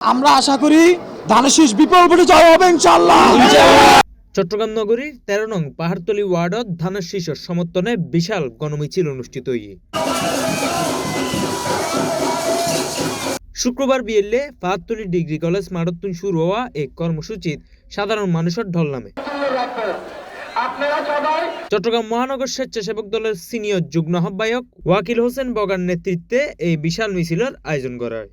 আমরা আশা করি ধানের শীষ বিপুল ভোটে জয় হবে ইনশাআল্লাহ। চট্টগ্রাম নগরীর ১৩ নং পাহাড়তলী ওয়ার্ডত ধানের শীষের সমর্থনে বিশাল গণমিছিল অনুষ্ঠিত হয়ে শুক্রবার বিয়েলে পাহাড়তলী ডিগ্রি কলেজ মাঠতুন শুরু হওয়া এই কর্মসূচিত সাধারণ মানুষের ঢল নামে। চট্টগ্রাম মহানগর স্বেচ্ছাসেবক দলের সিনিয়র যুগ্ম আহ্বায়ক ওয়াকিল হোসেন বগার নেতৃত্বে এই বিশাল মিছিলের আয়োজন করা হয়।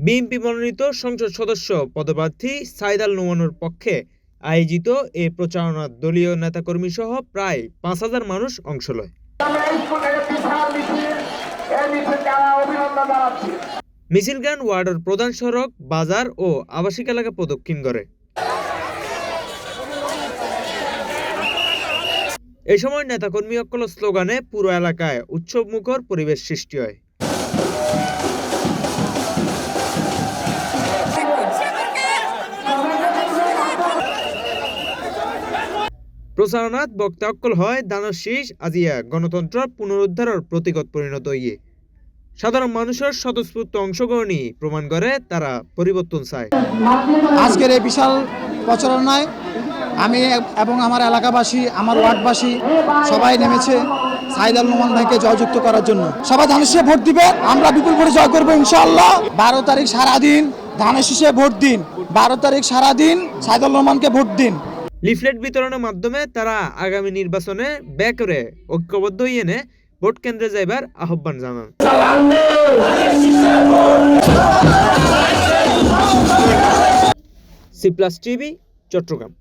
বিএনপি মনোনীত সংসদ সদস্য পদপ্রার্থী সাইদ আল নোমানের পক্ষে আয়োজিত এই প্রচারণা দলীয় নেতাকর্মী সহ প্রায় ৫,০০০ মানুষ অংশ লয়। মিছিলগান ওয়ার্ডের প্রধান সড়ক, বাজার ও আবাসিক এলাকা প্রদক্ষিণ করে। এ সময় নেতাকর্মী অকল স্লোগানে পুরো এলাকায় উৎসবমুখর পরিবেশ সৃষ্টি হয়। প্রচারণাত বক্তা অক্কল হয় ধানের শীষ আজিয়া গণতন্ত্র পুনরুদ্ধারের প্রতীকত পরিণত হইয়ে সাধারণ মানুষের স্বতঃস্ফূর্ত অংশগ্রহণই প্রমাণ করে তারা পরিবর্তন চায়। আজকের এই বিশাল প্রচারণায় আমি এবং আমার এলাকাবাসী, আমার ওয়ার্ডবাসী সবাই নেমেছে সাইদ আল নোমান ভাইকে জয়যুক্ত করার জন্য। সবাই ধানের শীষে ভোট দিবে, আমরা বিপুল ভোটে জয় করবো ইনশাআল্লাহ। ১২ তারিখ সারাদিন ধানের শীষে ভোট দিন, ১২ তারিখ সারাদিন সাইদ আল নোমানকে ভোট দিন। লিফলেট বিতরণের মাধ্যমে তারা আগামী নির্বাচনে করে ঐক্যবদ্ধ হয়ে ভোট কেন্দ্রে যাইবার আহ্বান জানান। C plus TV, Chittagong.